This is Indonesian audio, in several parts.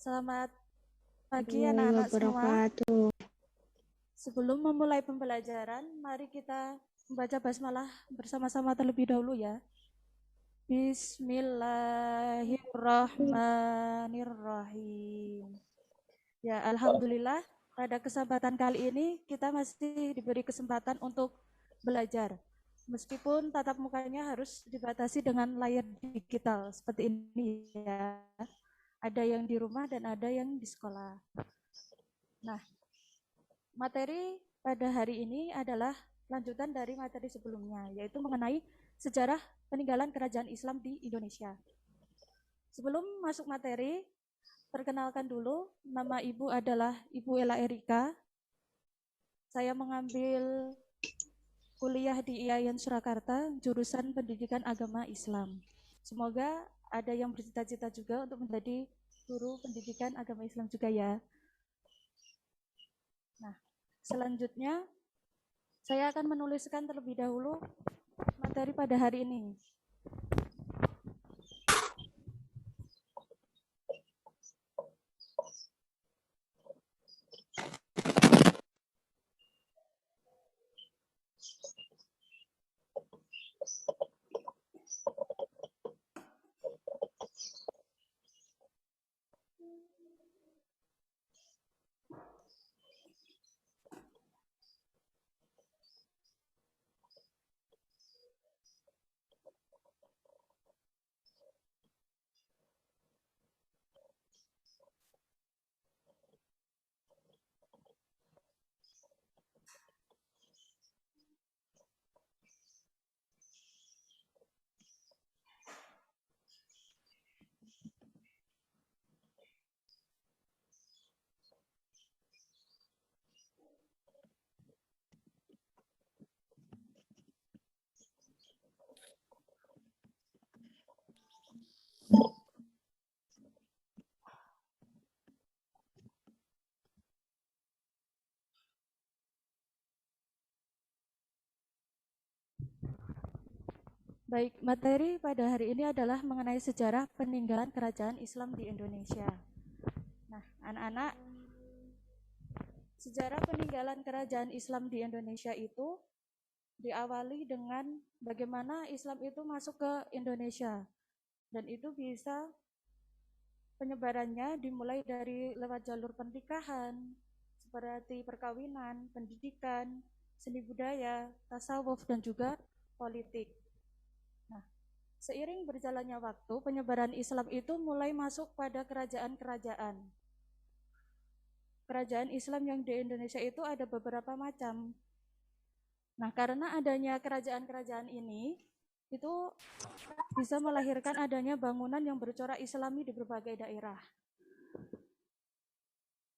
Selamat pagi Warahmatullahi anak-anak semua. wabarakatuh. Sebelum memulai pembelajaran, mari kita membaca basmalah bersama-sama terlebih dahulu ya. Bismillahirrahmanirrahim. Ya, alhamdulillah pada kesempatan kali ini kita masih diberi kesempatan untuk belajar. Meskipun tatap mukanya harus dibatasi dengan layar digital seperti ini ya. Ada yang di rumah dan ada yang di sekolah. Nah, materi pada hari ini adalah lanjutan dari materi sebelumnya, yaitu mengenai sejarah peninggalan kerajaan Islam di Indonesia. Sebelum masuk materi, perkenalkan dulu, nama Ibu adalah Ibu Ella Erika. Saya mengambil kuliah di IAIN Surakarta, jurusan Pendidikan Agama Islam. Semoga ada yang bercita-cita juga untuk menjadi guru pendidikan agama Islam juga ya. Nah, selanjutnya saya akan menuliskan terlebih dahulu materi pada hari ini. Baik, materi pada hari ini adalah mengenai sejarah peninggalan kerajaan Islam di Indonesia. Nah, anak-anak, sejarah peninggalan kerajaan Islam di Indonesia itu diawali dengan bagaimana Islam itu masuk ke Indonesia. Dan itu bisa penyebarannya dimulai dari lewat jalur pernikahan, seperti perkawinan, pendidikan, seni budaya, tasawuf, dan juga politik. Nah, seiring berjalannya waktu, penyebaran Islam itu mulai masuk pada kerajaan-kerajaan. Kerajaan Islam yang di Indonesia itu ada beberapa macam. Nah, karena adanya kerajaan-kerajaan ini, itu bisa melahirkan adanya bangunan yang bercorak Islami di berbagai daerah.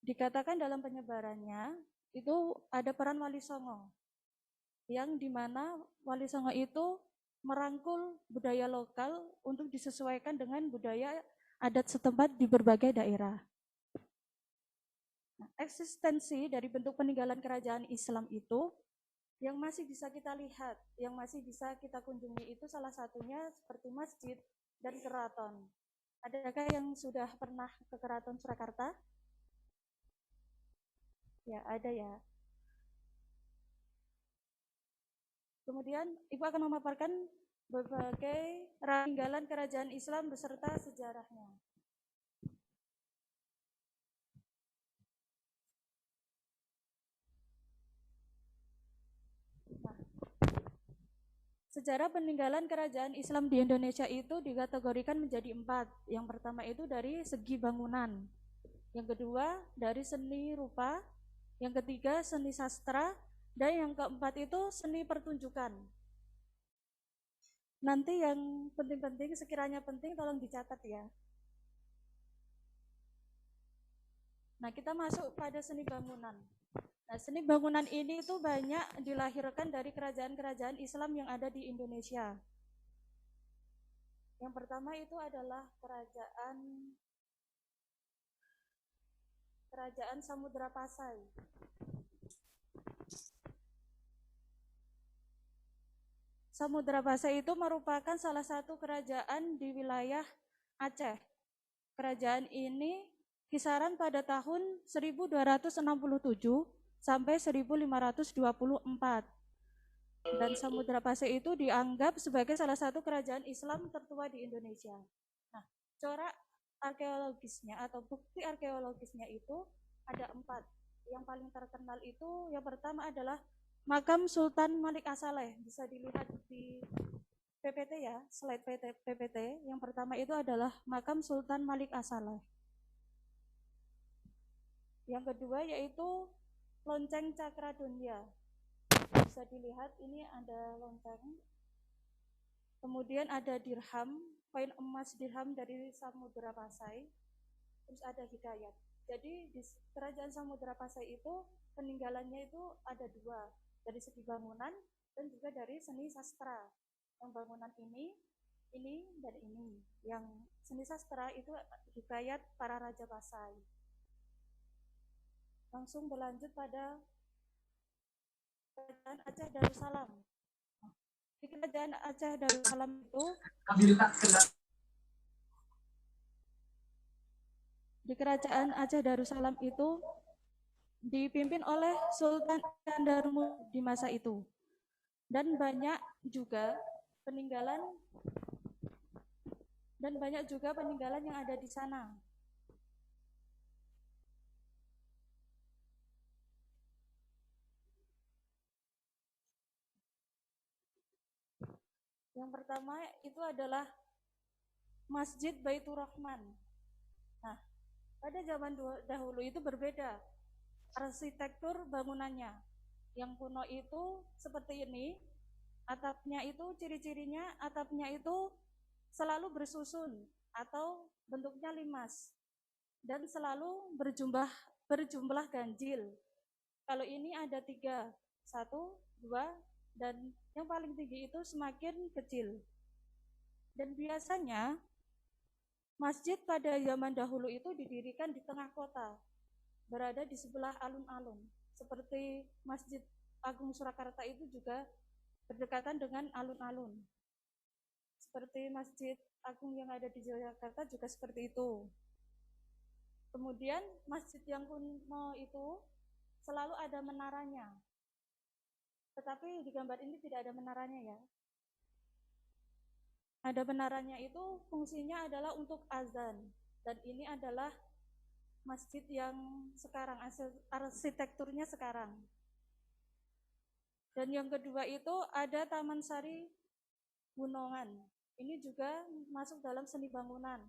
Dikatakan dalam penyebarannya, itu ada peran Wali Songo, yang dimana Wali Songo itu merangkul budaya lokal untuk disesuaikan dengan budaya adat setempat di berbagai daerah. Nah, eksistensi dari bentuk peninggalan kerajaan Islam itu yang masih bisa kita lihat, yang masih bisa kita kunjungi itu salah satunya seperti masjid dan keraton. Adakah yang sudah pernah ke Keraton Surakarta? Ya, ada ya. Kemudian Ibu akan memaparkan berbagai peninggalan kerajaan Islam beserta sejarahnya. Nah, sejarah peninggalan kerajaan Islam di Indonesia itu dikategorikan menjadi 4. Yang pertama itu dari segi bangunan, yang kedua dari seni rupa, yang ketiga seni sastra, dan yang keempat itu seni pertunjukan. Nanti yang penting-penting, sekiranya penting tolong dicatat ya. Nah, kita masuk pada seni bangunan. Nah, seni bangunan ini tuh banyak dilahirkan dari kerajaan-kerajaan Islam yang ada di Indonesia. Yang pertama itu adalah kerajaan Samudra Pasai. Samudra Pasai itu merupakan salah satu kerajaan di wilayah Aceh. Kerajaan ini kisaran pada tahun 1267 sampai 1524. Dan Samudra Pasai itu dianggap sebagai salah satu kerajaan Islam tertua di Indonesia. Nah, corak arkeologisnya atau bukti arkeologisnya itu ada 4. Yang paling terkenal itu yang pertama adalah makam Sultan Malik As-Saleh. Bisa dilihat di PPT ya, slide PPT. Yang pertama itu adalah makam Sultan Malik As-Saleh. Yang kedua yaitu lonceng Cakra Dunia. Bisa dilihat ini ada lonceng. Kemudian ada dirham, koin emas dirham dari Samudra Pasai. Terus ada hidayat. Jadi di kerajaan Samudra Pasai itu peninggalannya itu ada 2, dari segi bangunan dan juga dari seni sastra. Yang bangunan ini dan ini. Yang seni sastra itu hikayat para raja Pasai. Langsung berlanjut pada Kerajaan Aceh Darussalam. Di Kerajaan Aceh Darussalam itu dipimpin oleh Sultan Iskandar Muda di masa itu. Dan banyak juga peninggalan yang ada di sana. Yang pertama itu adalah Masjid Baitur Rahman. Nah, pada zaman dahulu itu berbeda arsitektur bangunannya. Yang kuno itu seperti ini, atapnya itu ciri-cirinya atapnya itu selalu bersusun atau bentuknya limas dan selalu berjumlah ganjil. Kalau ini ada 3, 1, 2, dan yang paling tinggi itu semakin kecil. Dan biasanya masjid pada zaman dahulu itu didirikan di tengah kota, berada di sebelah alun-alun. Seperti Masjid Agung Surakarta itu juga berdekatan dengan alun-alun. Seperti Masjid Agung yang ada di Yogyakarta juga seperti itu. Kemudian masjid yang kuno itu selalu ada menaranya. Tetapi di gambar ini tidak ada menaranya ya. Ada menaranya itu fungsinya adalah untuk azan. Dan ini adalah masjid yang sekarang, arsitekturnya sekarang. Dan yang kedua itu ada Taman Sari Gunungan. Ini juga masuk dalam seni bangunan.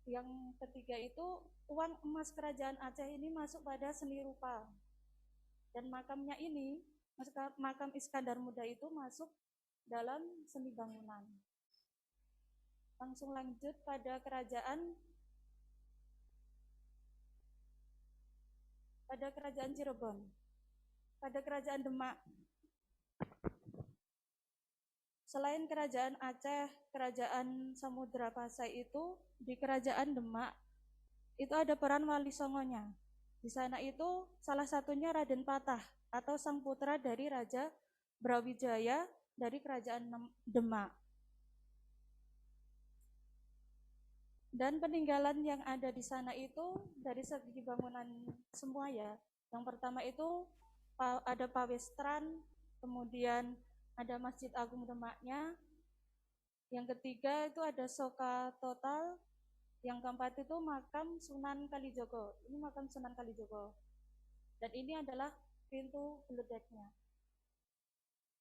Yang ketiga itu uang emas kerajaan Aceh ini masuk pada seni rupa. Dan makamnya ini, makam Iskandar Muda itu masuk dalam seni bangunan. Langsung lanjut pada kerajaan Cirebon. Pada kerajaan Demak. Selain kerajaan Aceh, kerajaan Samudra Pasai itu, di kerajaan Demak itu ada peran Wali Songonya. Di sana itu salah satunya Raden Patah atau sang putra dari Raja Brawijaya dari kerajaan Demak. Dan peninggalan yang ada di sana itu dari segi bangunan semua ya. Yang pertama itu ada Pawestran, kemudian ada Masjid Agung Demaknya. Yang ketiga itu ada Soka Total. Yang keempat itu makam Sunan Kalijogo. Ini makam Sunan Kalijogo. Dan ini adalah pintu geledeknya.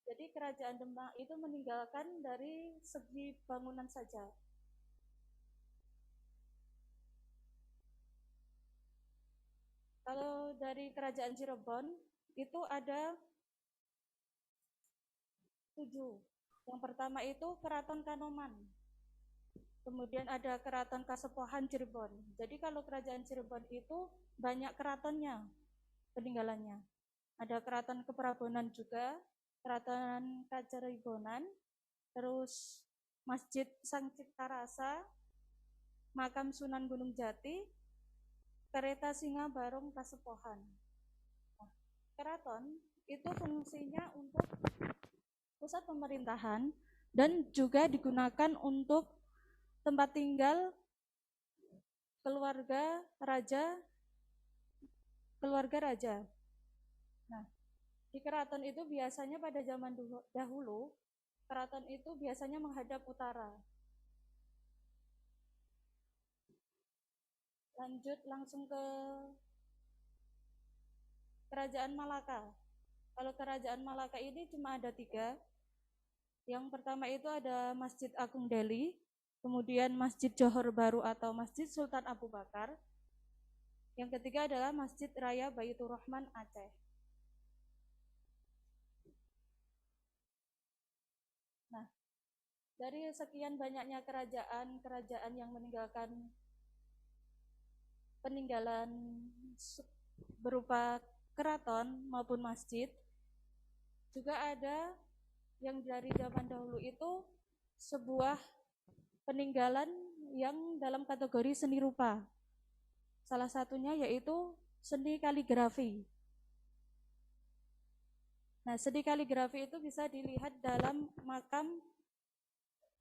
Jadi kerajaan Demak itu meninggalkan dari segi bangunan saja. Kalau dari kerajaan Cirebon itu ada 7. Yang pertama itu Keraton Kanoman. Kemudian ada Keraton Kasepuhan Cirebon. Jadi kalau kerajaan Cirebon itu banyak keratonnya, peninggalannya. Ada Keraton Keprabonan juga, Keraton Kacaribonan, terus Masjid Sang Cipta Rasa, Makam Sunan Gunung Jati, Kereta Singa Barong Kasepuhan. Nah, keraton itu fungsinya untuk pusat pemerintahan dan juga digunakan untuk tempat tinggal keluarga raja, keluarga raja. Nah, di keraton itu biasanya pada zaman dahulu, keraton itu biasanya menghadap utara. Lanjut langsung ke Kerajaan Malaka. Kalau Kerajaan Malaka ini cuma ada 3. Yang pertama itu ada Masjid Agung Delhi, kemudian Masjid Johor Baru atau Masjid Sultan Abu Bakar. Yang ketiga adalah Masjid Raya Baitur Rahman Aceh. Nah, dari sekian banyaknya kerajaan yang peninggalan berupa keraton maupun masjid, juga ada yang dari zaman dahulu itu sebuah peninggalan yang dalam kategori seni rupa. Salah satunya yaitu seni kaligrafi. Nah, seni kaligrafi itu bisa dilihat dalam makam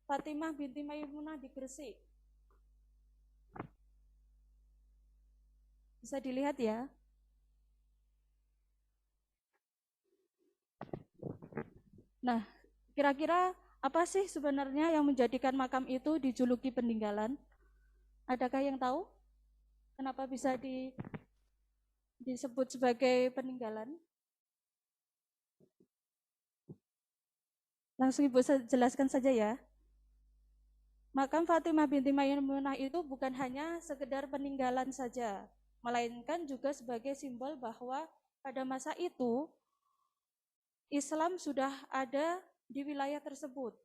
Fatimah binti Maimunah di Gresik. Bisa dilihat ya. Nah, kira-kira apa sih sebenarnya yang menjadikan makam itu dijuluki peninggalan? Adakah yang tahu kenapa bisa disebut sebagai peninggalan? Langsung Ibu jelaskan saja ya. Makam Fatimah binti Maimunah itu bukan hanya sekedar peninggalan saja, melainkan juga sebagai simbol bahwa pada masa itu Islam sudah ada di wilayah tersebut.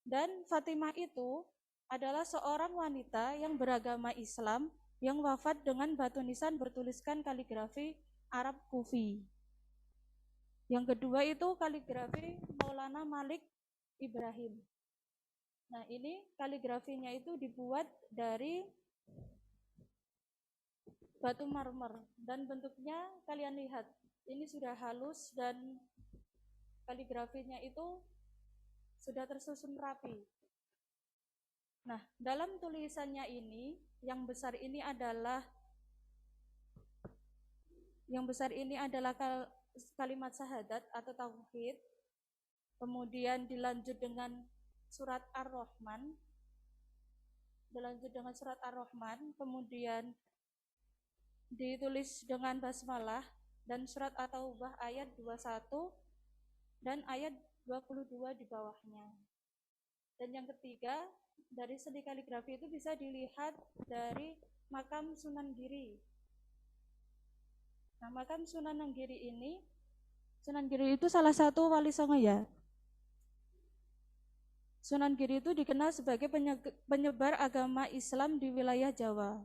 Dan Fatimah itu adalah seorang wanita yang beragama Islam yang wafat dengan batu nisan bertuliskan kaligrafi Arab Kufi. Yang kedua itu kaligrafi Maulana Malik Ibrahim. Nah, ini kaligrafinya itu dibuat dari batu marmer dan bentuknya kalian lihat, ini sudah halus dan kaligrafinya itu sudah tersusun rapi. Nah, dalam tulisannya ini yang besar ini adalah kalimat syahadat atau tauhid. Kemudian dilanjut dengan surat Ar-Rahman. Kemudian ditulis dengan basmalah dan surat At-Taubah ayat 21 dan ayat 22 di bawahnya. Dan yang ketiga, dari seni kaligrafi itu bisa dilihat dari makam Sunan Giri. Nah, makam Sunan Giri itu salah satu wali songo ya. Sunan Giri itu dikenal sebagai penyebar agama Islam di wilayah Jawa.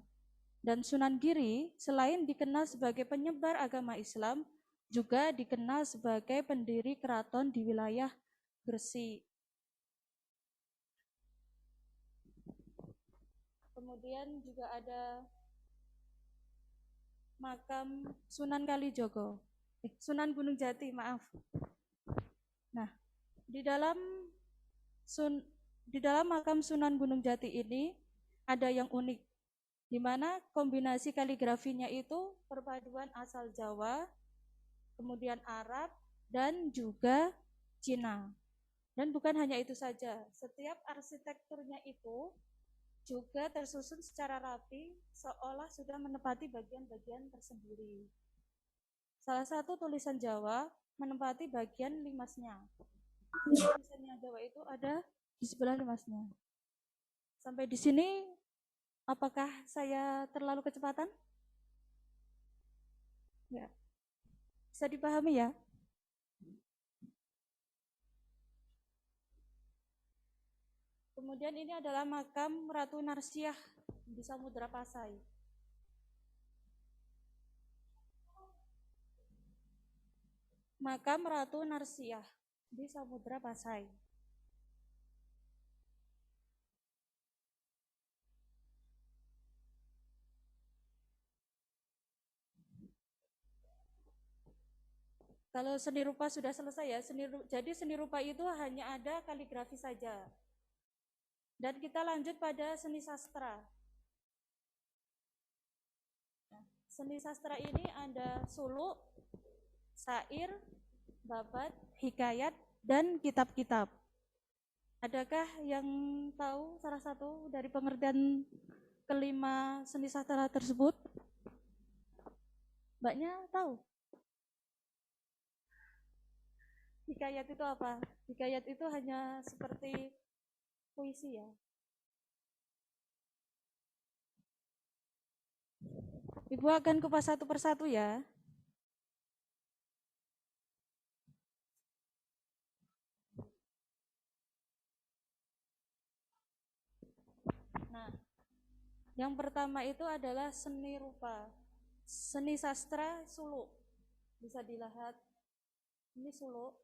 Dan Sunan Giri selain dikenal sebagai penyebar agama Islam, juga dikenal sebagai pendiri keraton di wilayah Gresik. Kemudian juga ada makam Sunan Kalijogo, Sunan Gunung Jati, maaf. Nah, di dalam makam Sunan Gunung Jati ini ada yang unik, di mana kombinasi kaligrafinya itu perpaduan asal Jawa, kemudian Arab, dan juga Cina. Dan bukan hanya itu saja, setiap arsitekturnya itu juga tersusun secara rapi, seolah sudah menepati bagian-bagian tersendiri. Salah satu tulisan Jawa menempati bagian limasnya. Tulisannya Jawa itu ada di sebelah limasnya. Sampai di sini, apakah saya terlalu kecepatan? Ya. Bisa dipahami ya? Kemudian ini adalah makam Ratu Narsiah di Samudra Pasai. Makam Ratu Narsiah di Samudra Pasai. Kalau seni rupa sudah selesai ya, jadi seni rupa itu hanya ada kaligrafi saja. Dan kita lanjut pada seni sastra. seni sastra ini ada suluk, syair, babat, hikayat, dan kitab-kitab. Adakah yang tahu salah satu dari pengertian kelima seni sastra tersebut? Mbaknya tahu? Hikayat itu apa? Hikayat itu hanya seperti puisi ya. Ibu akan kupas satu persatu ya. Nah, yang pertama itu adalah seni rupa. Seni sastra suluk. Bisa dilihat, ini suluk.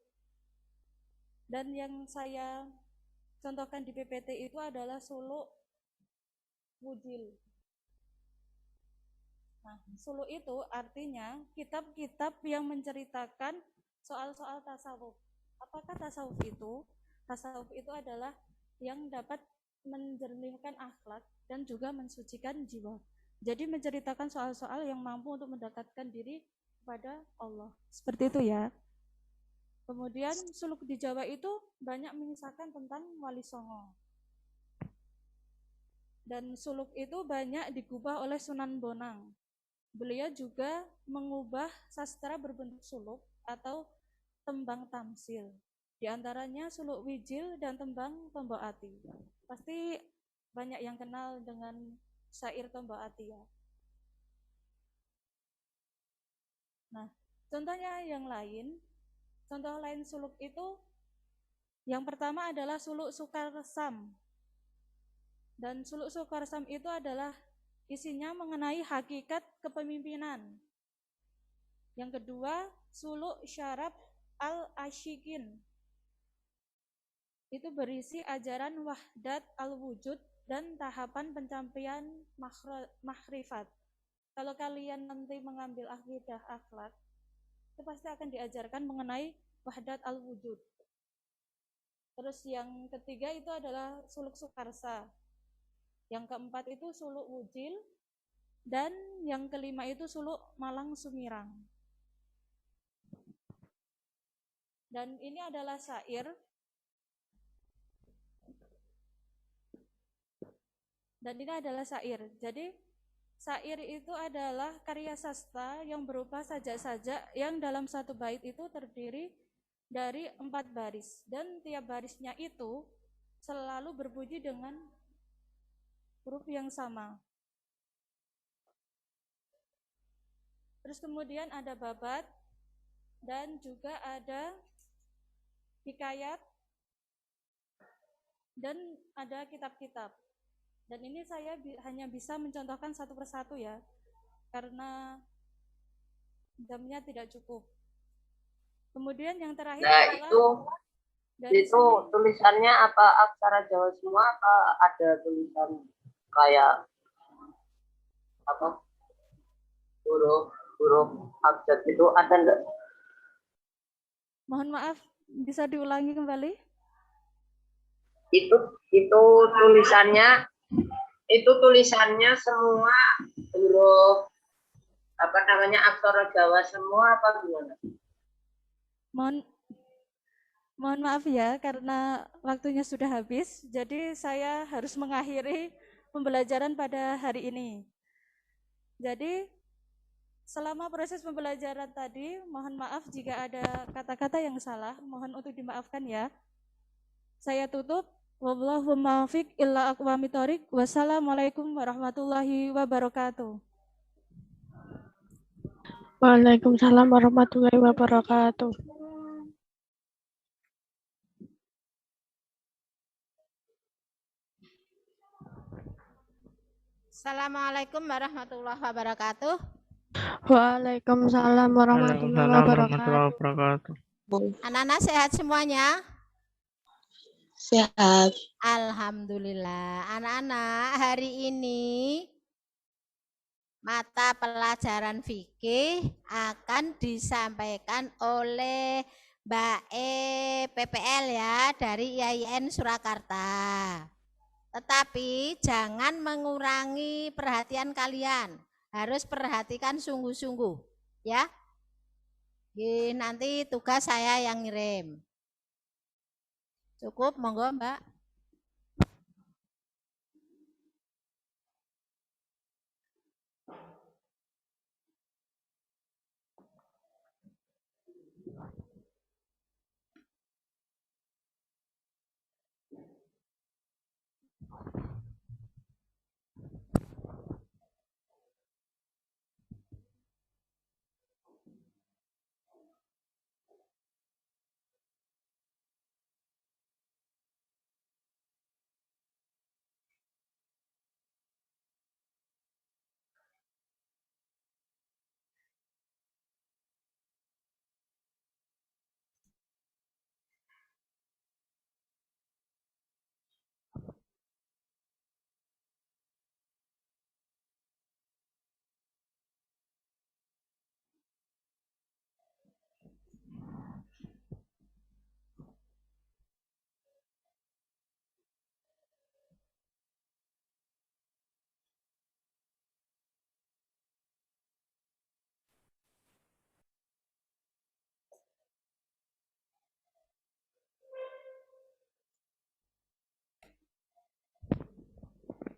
Dan yang saya contohkan di PPT itu adalah suluk wujil. Nah, suluk itu artinya kitab-kitab yang menceritakan soal-soal tasawuf. Apakah tasawuf itu? Tasawuf itu adalah yang dapat menjernihkan akhlak dan juga mensucikan jiwa. Jadi menceritakan soal-soal yang mampu untuk mendekatkan diri kepada Allah. Seperti itu ya. Kemudian suluk di Jawa itu banyak mengisahkan tentang Wali Songo. Dan suluk itu banyak digubah oleh Sunan Bonang. Beliau juga mengubah sastra berbentuk suluk atau tembang tamsil. Di antaranya suluk wijil dan tembang Tombok Ati. Pasti banyak yang kenal dengan syair Tombok Ati ya. Nah, contohnya yang lain. Contoh lain suluk itu yang pertama adalah suluk Sukarsam. Dan suluk Sukarsam itu adalah isinya mengenai hakikat kepemimpinan. Yang kedua, suluk Syarab al-Asyikin. Itu berisi ajaran wahdat al-wujud dan tahapan pencapaian makrifat. Kalau kalian nanti mengambil akidah akhlak, itu pasti akan diajarkan mengenai wahdat al-wujud. Terus yang ketiga itu adalah suluk Sukarsa. Yang keempat itu suluk wujil. Dan yang kelima itu suluk Malang Sumirang. Dan ini adalah syair. Jadi syair itu adalah karya sastra yang berupa sajak-sajak yang dalam satu bait itu terdiri dari 4 baris. Dan tiap barisnya itu selalu berbunyi dengan huruf yang sama. Terus kemudian ada babat dan juga ada hikayat dan ada kitab-kitab. Dan ini saya hanya bisa mencontohkan satu persatu ya, karena jamnya tidak cukup. Kemudian yang terakhir adalah itu tulisannya apa aksara Jawa semua apa ada tulisan kayak apa huruf abjad itu ada enggak? Mohon maaf, bisa diulangi kembali? Itu tulisannya semua huruf apa namanya aksara Jawa semua apa gimana? Mohon maaf ya, karena waktunya sudah habis, jadi saya harus mengakhiri pembelajaran pada hari ini. Jadi, selama proses pembelajaran tadi, mohon maaf jika ada kata-kata yang salah, mohon untuk dimaafkan ya. Saya tutup. Wallahu muwaffiq illa aqwamit thoriq. Wassalamualaikum warahmatullahi wabarakatuh. Waalaikumsalam warahmatullahi wabarakatuh. Assalamualaikum warahmatullahi wabarakatuh. Waalaikumsalam warahmatullahi wabarakatuh. Anak-anak sehat semuanya? Sehat. Alhamdulillah. Anak-anak, hari ini mata pelajaran fikih akan disampaikan oleh Mbak E PPL ya dari IAIN Surakarta. Tetapi jangan mengurangi perhatian kalian. harus perhatikan sungguh-sungguh ya. Nanti tugas saya yang ngirim. Cukup, monggo Mbak.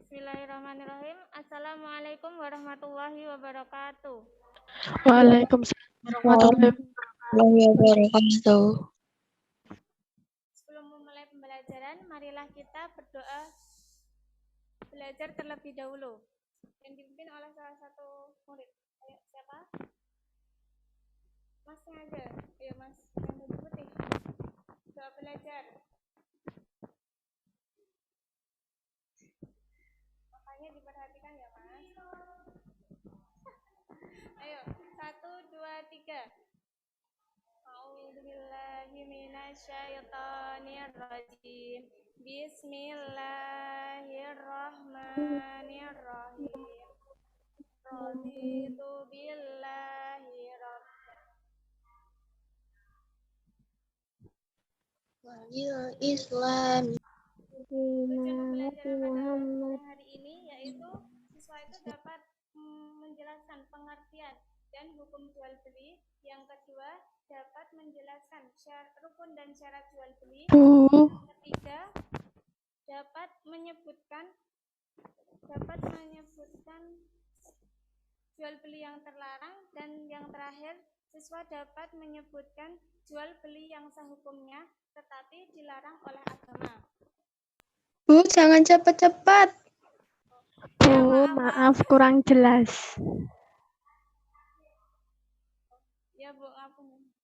Bismillahirrahmanirrahim. Assalamualaikum warahmatullahi wabarakatuh. Waalaikumsalam warahmatullahi wabarakatuh. Sebelum memulai pembelajaran, marilah kita berdoa belajar terlebih dahulu. Yang dipimpin oleh salah satu murid. Ayo, siapa? Masnya aja. Ayo Mas, yang baju putih. Doa belajar. Makanya diperhatikan ya Mas. Ayo, 1, 2, 3. A'udzubillahi minasyaitonirrajim. Bismillahirrahmanirrahim. Raditu billahi rabban. Islam. Tujuan pembelajaran pada hari ini yaitu siswa itu dapat menjelaskan pengertian dan hukum jual beli. Yang kedua, dapat menjelaskan rukun dan syarat jual beli. Yang ketiga, dapat menyebutkan jual beli yang terlarang. Dan yang terakhir, siswa dapat menyebutkan jual beli yang sehukumnya tetapi dilarang oleh agama. Bu, jangan cepat-cepat. Ya, Bu, maaf kurang jelas. Ya Bu, ngapunten.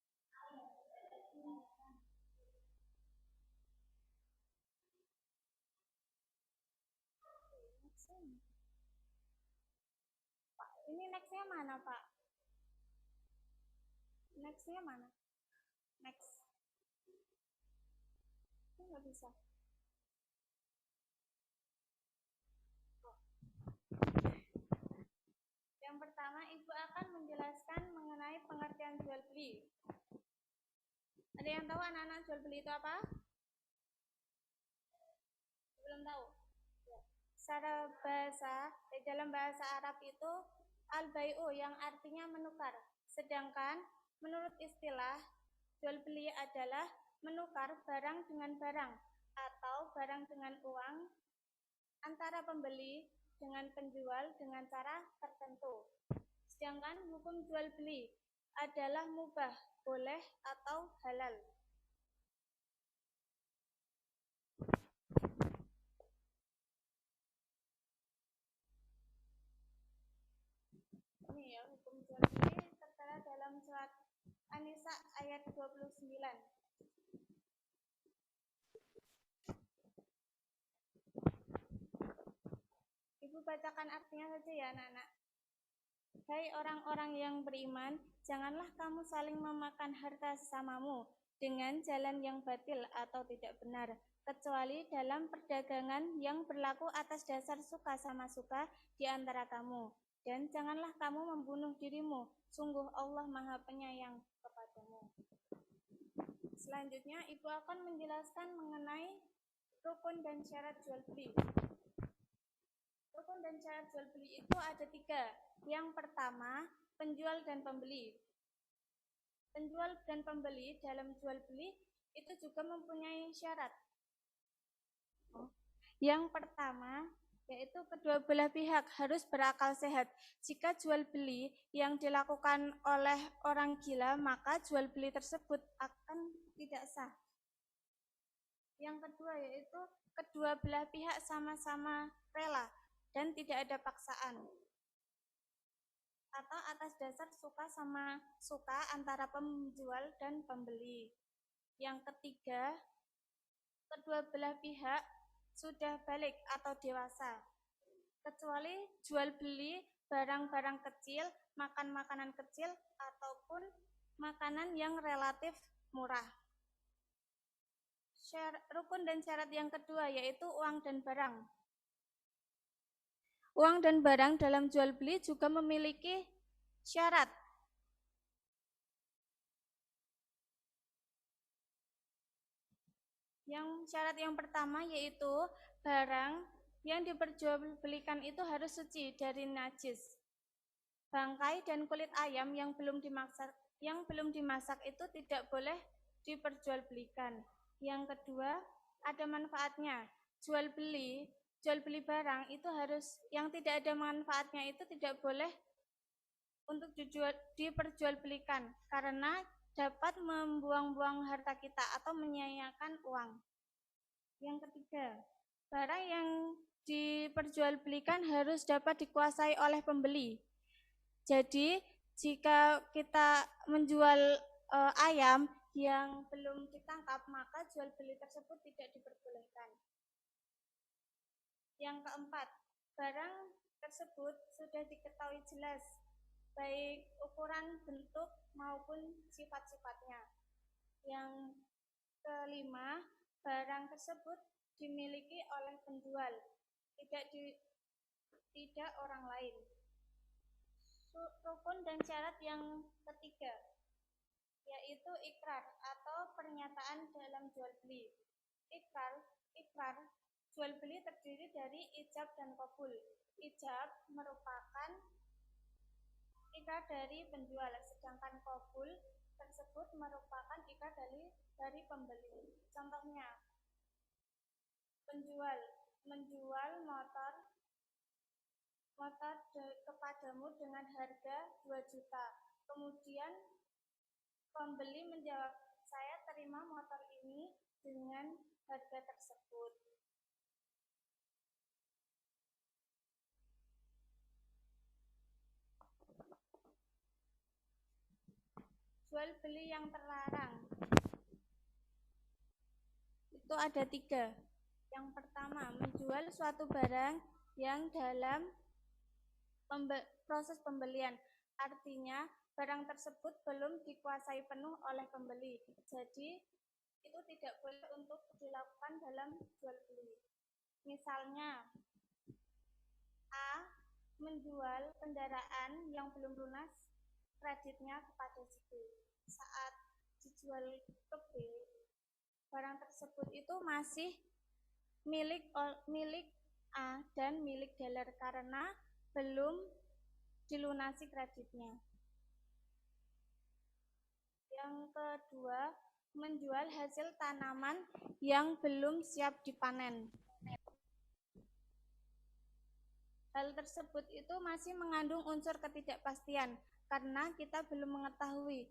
Ini nextnya mana Pak? Nextnya mana? Next. Ini nggak bisa. Yang pertama, Ibu akan menjelaskan mengenai pengertian jual beli. Ada yang tahu anak-anak jual beli itu apa? Belum tahu? Secara bahasa, dalam bahasa Arab itu al-bai'u yang artinya menukar. Sedangkan menurut istilah, jual beli adalah menukar barang dengan barang atau barang dengan uang antara pembeli dengan penjual dengan cara tertentu. Sedangkan hukum jual beli adalah mubah, boleh atau halal. Ini ya, hukum jual beli tertera dalam surat An-Nisa ayat 29. Ibu bacakan artinya saja ya anak-anak. Hai orang-orang yang beriman, janganlah kamu saling memakan harta sesamamu dengan jalan yang batil atau tidak benar, kecuali dalam perdagangan yang berlaku atas dasar suka sama suka di antara kamu. Dan janganlah kamu membunuh dirimu, sungguh Allah Maha Penyayang kepadamu. Selanjutnya, Ibu akan menjelaskan mengenai rukun dan syarat jual beli. Rukun rukun dan syarat jual beli itu ada 3. Yang pertama, penjual dan pembeli. Penjual dan pembeli dalam jual beli itu juga mempunyai syarat. Yang pertama, yaitu kedua belah pihak harus berakal sehat. Jika jual beli yang dilakukan oleh orang gila, maka jual beli tersebut akan tidak sah. Yang kedua, yaitu kedua belah pihak sama-sama rela dan tidak ada paksaan, atau atas dasar suka sama suka antara penjual dan pembeli. Yang ketiga, kedua belah pihak sudah balik atau dewasa, kecuali jual beli barang-barang kecil, makan makanan kecil, ataupun makanan yang relatif murah. Rukun dan syarat yang kedua yaitu uang dan barang. Uang dan barang dalam jual beli juga memiliki syarat. Yang syarat yang pertama yaitu barang yang diperjualbelikan itu harus suci dari najis. Bangkai dan kulit ayam yang belum dimasak itu tidak boleh diperjualbelikan. Yang kedua, ada manfaatnya. Jual beli barang itu harus, yang tidak ada manfaatnya itu tidak boleh untuk diperjualbelikan karena dapat membuang-buang harta kita atau menyia-nyiakan uang. Yang ketiga, barang yang diperjualbelikan harus dapat dikuasai oleh pembeli. Jadi, jika kita menjual ayam yang belum ditangkap, maka jual beli tersebut tidak diperbolehkan. Yang keempat, barang tersebut sudah diketahui jelas, baik ukuran, bentuk, maupun sifat-sifatnya. Yang kelima, barang tersebut dimiliki oleh penjual, tidak orang lain. Rukun dan syarat yang ketiga, yaitu ikrar atau pernyataan dalam jual beli. Ikrar jual beli terdiri dari ijab dan qabul. Ijab merupakan ikrar dari penjual, sedangkan qabul tersebut merupakan ikrar dari pembeli. Contohnya, penjual menjual motor kepadamu dengan harga 2 juta. Kemudian pembeli menjawab, saya terima motor ini dengan harga tersebut. Jual beli yang terlarang itu ada 3. Yang pertama, menjual suatu barang yang dalam proses pembelian, artinya barang tersebut belum dikuasai penuh oleh pembeli, jadi itu tidak boleh untuk dilakukan dalam jual beli. Misalnya, A menjual kendaraan yang belum lunas kreditnya kepada si B. Saat dijual ke B, barang tersebut itu masih milik A dan milik dealer karena belum dilunasi kreditnya. Yang kedua, menjual hasil tanaman yang belum siap dipanen. Hal tersebut itu masih mengandung unsur ketidakpastian karena kita belum mengetahui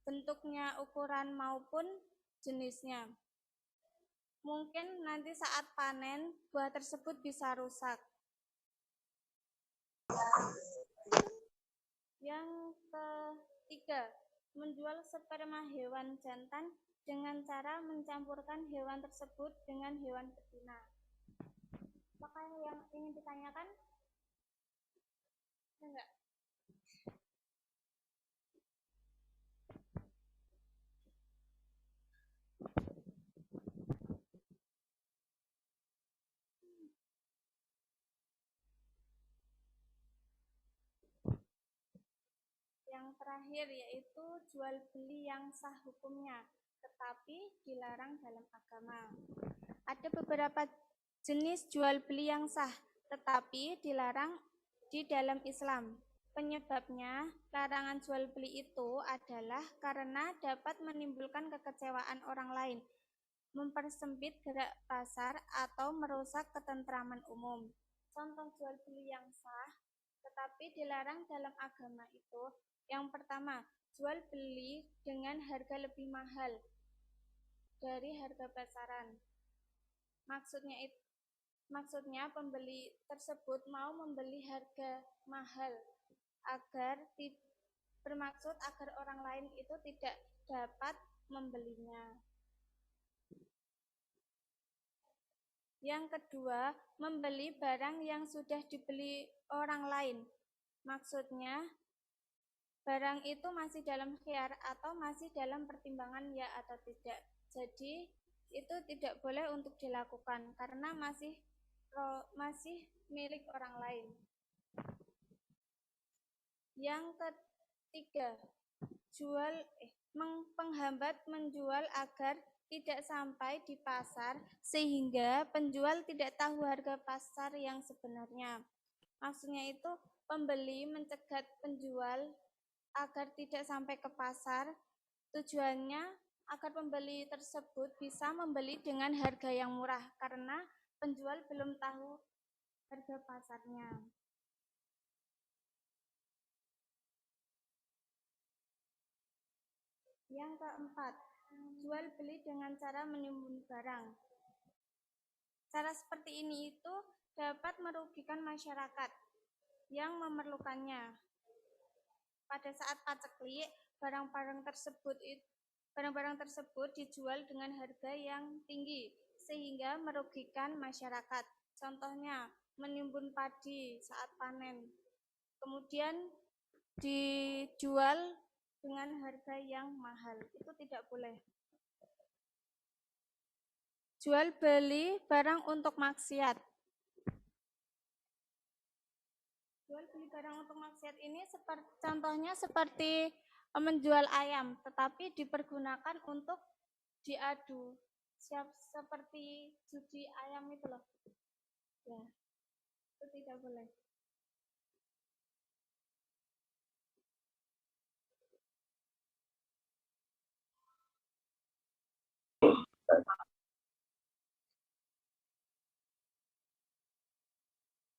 bentuknya, ukuran maupun jenisnya. Mungkin nanti saat panen buah tersebut bisa rusak. Yang ketiga, menjual sperma hewan jantan dengan cara mencampurkan hewan tersebut dengan hewan betina. Apakah yang ingin ditanyakan? Enggak. Yang terakhir yaitu jual beli yang sah hukumnya, tetapi dilarang dalam agama. Ada beberapa jenis jual beli yang sah, tetapi dilarang di dalam Islam. Penyebabnya, larangan jual beli itu adalah karena dapat menimbulkan kekecewaan orang lain, mempersempit gerak pasar, atau merusak ketentraman umum. Contoh jual beli yang sah tetapi dilarang dalam agama itu, yang pertama, jual beli dengan harga lebih mahal dari harga pasaran. Maksudnya pembeli tersebut mau membeli harga mahal bermaksud agar orang lain itu tidak dapat membelinya. Yang kedua, membeli barang yang sudah dibeli orang lain. Maksudnya, barang itu masih dalam khiyar atau masih dalam pertimbangan ya atau tidak. Jadi, itu tidak boleh untuk dilakukan karena masih milik orang lain. Yang ketiga, penghambat menjual agar tidak sampai di pasar sehingga penjual tidak tahu harga pasar yang sebenarnya. Maksudnya itu pembeli mencegat penjual agar tidak sampai ke pasar. Tujuannya agar pembeli tersebut bisa membeli dengan harga yang murah karena penjual belum tahu harga pasarnya. Yang keempat, jual beli dengan cara menimbun barang. Cara seperti ini itu dapat merugikan masyarakat yang memerlukannya. Pada saat paceklik, barang-barang tersebut dijual dengan harga yang tinggi sehingga merugikan masyarakat. Contohnya, menimbun padi saat panen, kemudian dijual dengan harga yang mahal, itu tidak boleh. Jual beli barang untuk maksiat. Jual beli barang untuk maksiat ini contohnya seperti menjual ayam, tetapi dipergunakan untuk diadu, seperti judi ayam itu loh. Ya, itu tidak boleh.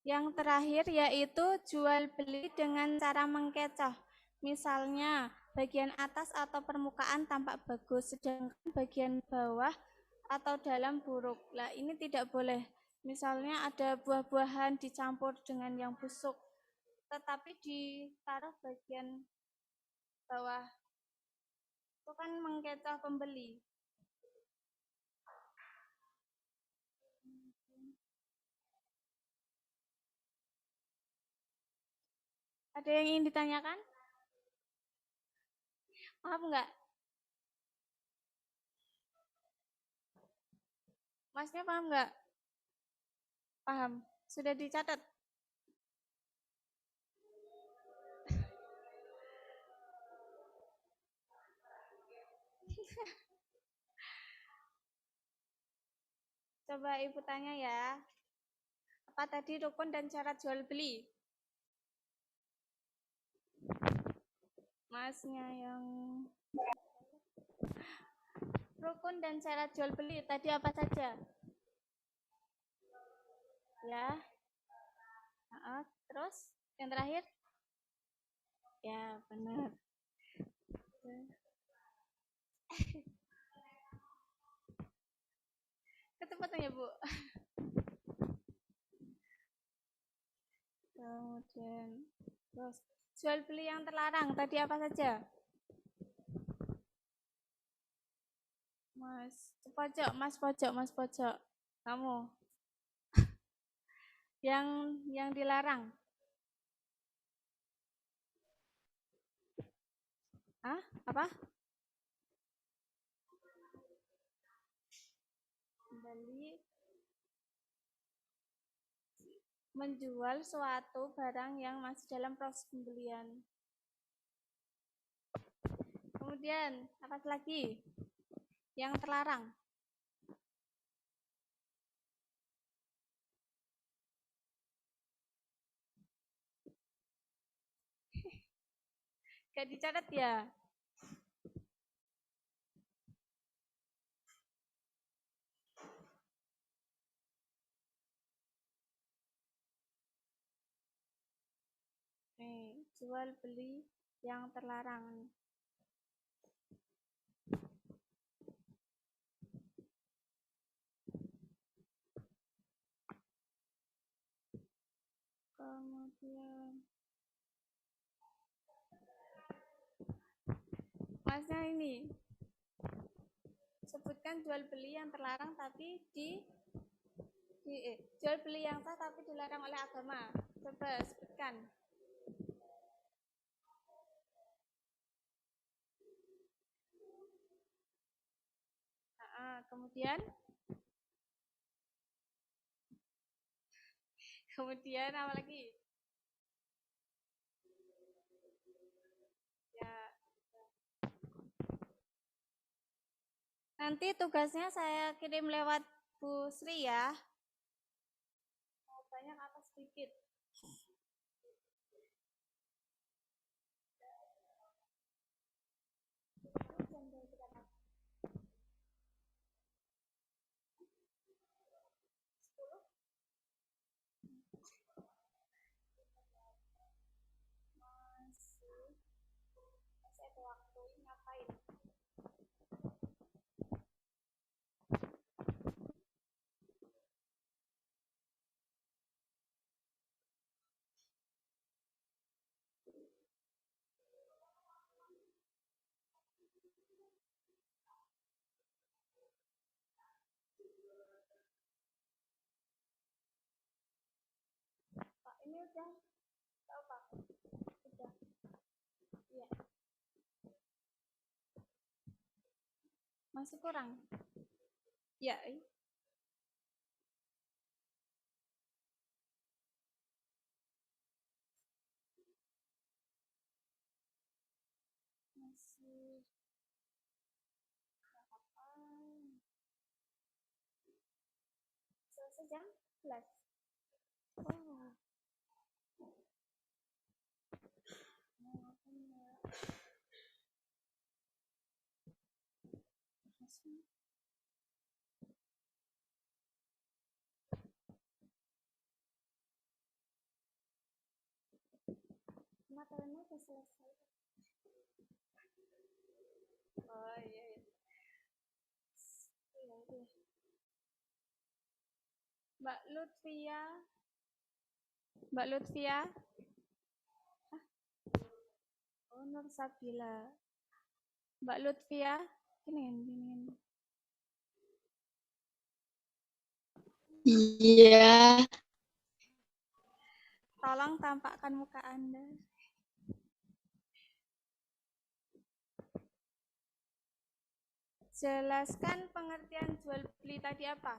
Yang terakhir yaitu jual beli dengan cara mengkecoh. Misalnya, bagian atas atau permukaan tampak bagus, sedangkan bagian bawah atau dalam buruk. Nah, ini tidak boleh. Misalnya ada buah-buahan dicampur dengan yang busuk, tetapi ditaruh bagian bawah. Itu kan mengkecoh pembeli. Ada yang ingin ditanyakan? Paham nggak? Masnya paham nggak? Paham. Sudah dicatat? Coba Ibu tanya ya. Apa tadi rukun dan cara jual beli? Masnya yang rukun dan cara jual beli tadi apa saja? Ya. Terus yang terakhir? Ya, benar. Kecepatan ya, Bu. Kemudian terus jual beli yang terlarang tadi apa saja? Mas pojok. Kamu. Yang dilarang. Apa? Kembali menjual suatu barang yang masih dalam proses pembelian. Kemudian, apa lagi? Yang terlarang. Gak dicatat ya? Nih, jual beli yang terlarang. Kemudian Masnya ini sebutkan jual beli yang terlarang tapi jual beli yang sah tapi dilarang oleh agama. Coba sebutkan. Kemudian apa lagi? Ya, nanti tugasnya saya kirim lewat Bu Sri ya. Mau banyak apa sedikit? Masih ada waktu, ngapain? Pak, ini udah tahu Pak? Udah. Iya. Masih kurang? Ya. Masih apa? Selesai jam 11. Oh. Materinya udah selesai. Oh iya. Iya, iya. Mbak Lutfia. Oh, Nur Sabila. Mbak Lutfia, gini. Iya. Tolong tampakkan muka Anda. Jelaskan pengertian jual beli tadi apa?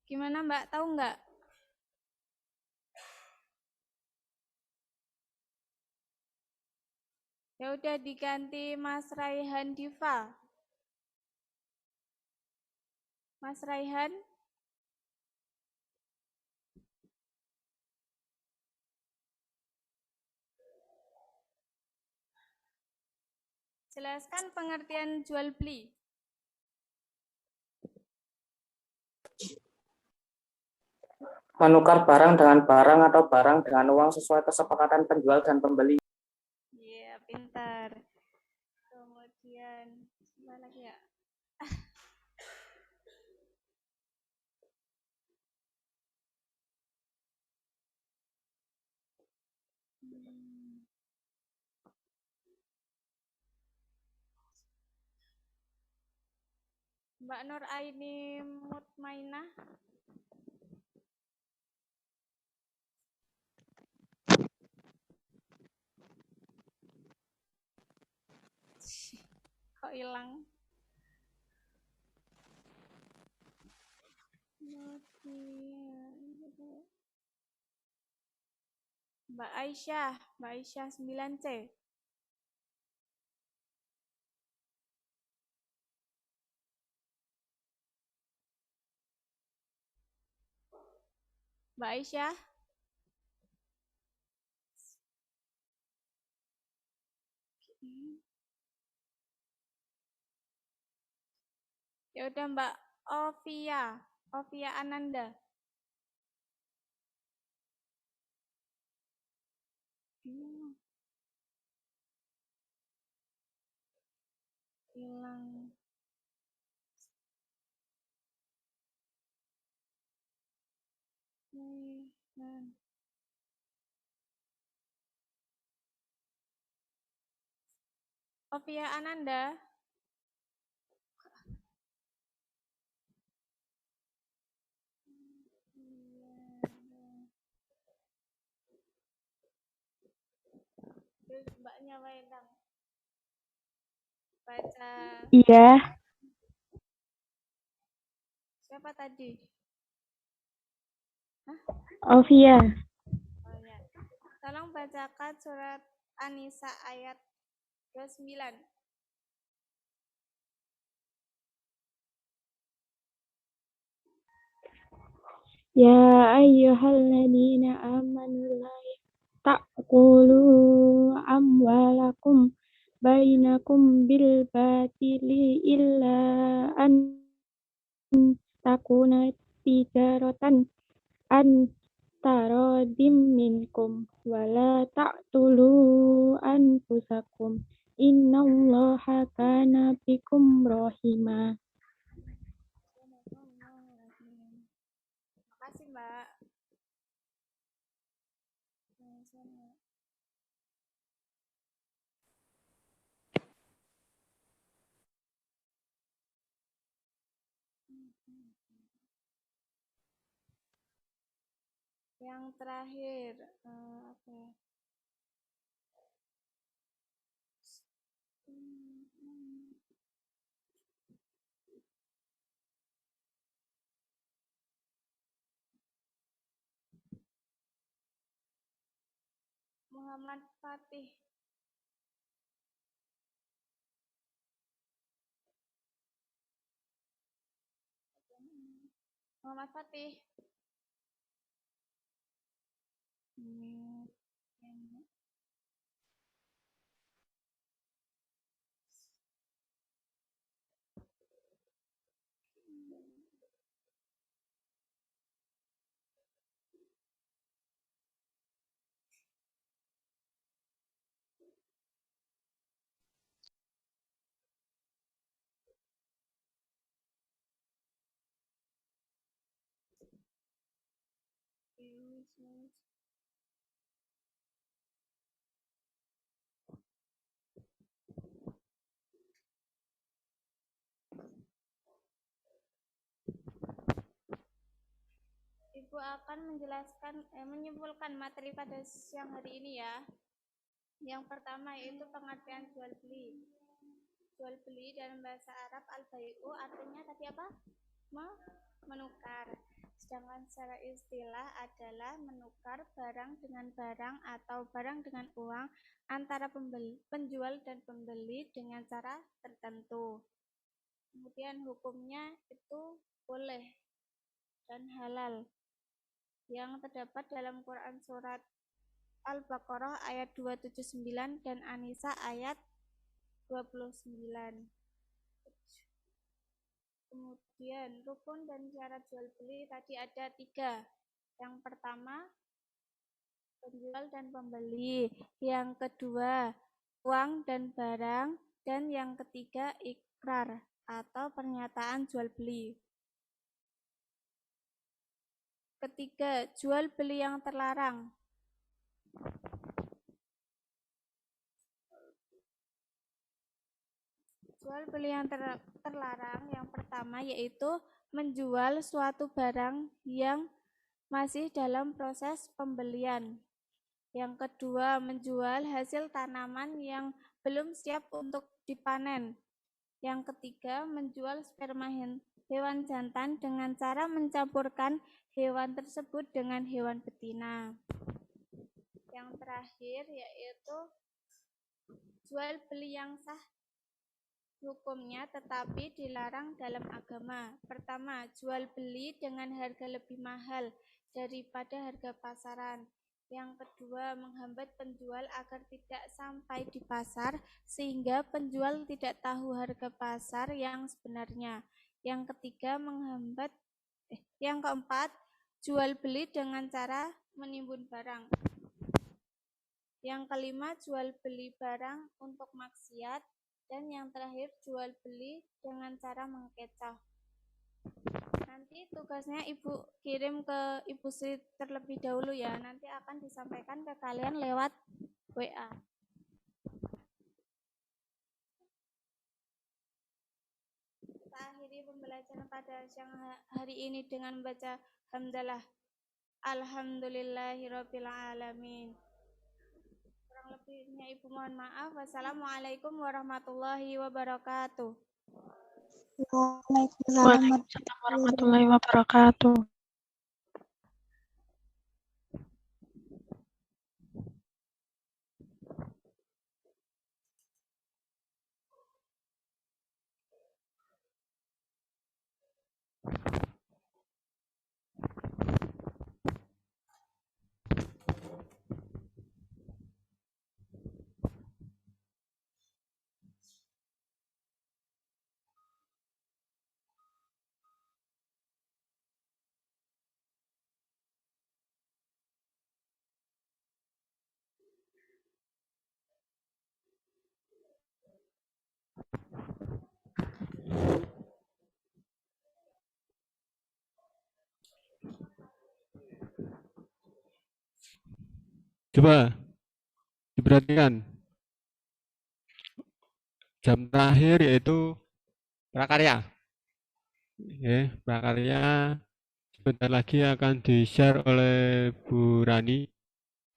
Gimana Mbak, tahu nggak? Ya udah diganti Mas Raihan Diva. Mas Raihan. Jelaskan pengertian jual beli. Menukar barang dengan barang atau barang dengan uang sesuai kesepakatan penjual dan pembeli. Iya, pintar. Kemudian, apa lagi ya? Mbak Nur Aini Mutmainah. Kok hilang? Mbak Aisyah 9C. Mbak Aisyah. Ya udah Mbak Ovia Ananda. Hilang. Ovia Ananda. Terus Mbaknya Waidang. Baca. Iya. Siapa tadi? Hah? Ovia. Oh ya. Tolong bacakan surat An-Nisa ayat 29. Ya ayyuhalladzina amanu la ta'kulu amwalakum bainakum bil batili illa an takuna tijaratan an taradim minkum wala ta'tulu anfusakum innallaha kana bikum rahima. Makasih Mbak. Yang terakhir apa ya? Muhammad Fatih. Muhammad Fatih. Ibu akan menyimpulkan materi pada siang hari ini ya. Yang pertama yaitu pengertian jual beli. Jual beli dalam bahasa Arab al-bai'u artinya tadi apa? Menukar. Sedangkan secara istilah adalah menukar barang dengan barang atau barang dengan uang antara penjual dan pembeli dengan cara tertentu. Kemudian hukumnya itu boleh dan halal yang terdapat dalam Quran surat Al-Baqarah ayat 279 dan An-Nisa ayat 29. Kemudian rukun dan syarat jual beli tadi ada 3. Yang pertama penjual dan pembeli, yang kedua uang dan barang, dan yang ketiga ikrar atau pernyataan jual beli. Ketiga, jual beli yang terlarang. Jual Jual beli yang terlarang yang pertama yaitu menjual suatu barang yang masih dalam proses pembelian. Yang kedua, menjual hasil tanaman yang belum siap untuk dipanen. Yang ketiga, menjual sperma hewan jantan dengan cara mencampurkan hewan tersebut dengan hewan betina. Yang terakhir yaitu jual beli yang sah hukumnya tetapi dilarang dalam agama. Pertama, jual beli dengan harga lebih mahal daripada harga pasaran. Yang kedua, menghambat penjual agar tidak sampai di pasar sehingga penjual tidak tahu harga pasar yang sebenarnya. Yang ketiga, yang keempat, jual beli dengan cara menimbun barang. Yang kelima, jual beli barang untuk maksiat. Dan yang terakhir, jual beli dengan cara mengkecoh. Nanti tugasnya Ibu kirim ke Ibu Sri terlebih dahulu ya. Nanti akan disampaikan ke kalian lewat WA. Kita akhiri pembelajaran pada siang hari ini dengan membaca hamdalah. Alhamdulillahirabbil alamin. Kurang lebihnya Ibu mohon maaf. Wassalamualaikum warahmatullahi wabarakatuh. Waalaikumsalam warahmatullahi wabarakatuh. Coba diperhatikan. Jam terakhir yaitu prakarya. Prakarya sebentar lagi akan di-share oleh Bu Rani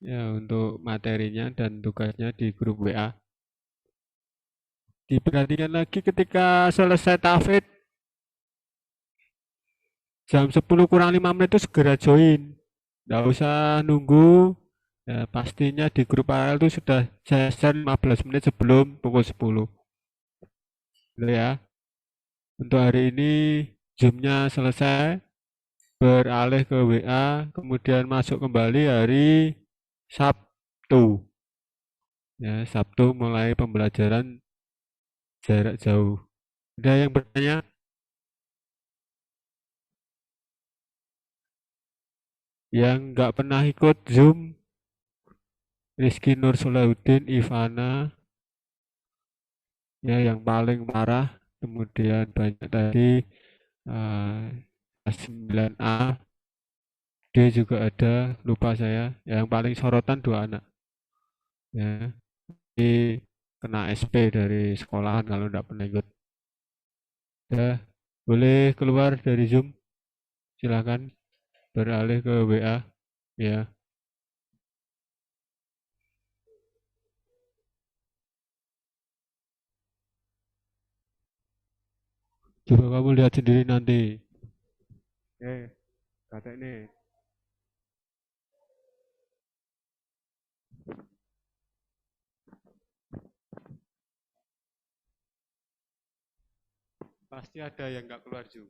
ya, untuk materinya dan tugasnya di grup WA. Diperhatikan lagi ketika selesai tafid jam 10 kurang 5 menit itu segera join. Nggak usah nunggu. Ya, pastinya di grup AL itu sudah saya share 15 menit sebelum pukul 10. Gitu ya. Untuk hari ini Zoom-nya selesai. Beralih ke WA, kemudian masuk kembali hari Sabtu. Ya, Sabtu mulai pembelajaran jarak jauh. Ada yang bertanya? Yang nggak pernah ikut Zoom, Rizky Nur Solahuddin, Ivana, ya yang paling parah. Kemudian banyak tadi 9A, D juga ada, lupa saya. Yang paling sorotan 2 anak. Ya, ini kena SP dari sekolahan kalau nggak pernah ikut. Ya, boleh keluar dari Zoom. Silakan beralih ke WA. Ya. Coba kamu lihat sendiri nanti. Kata ini. Pasti ada yang nggak keluar Zoom.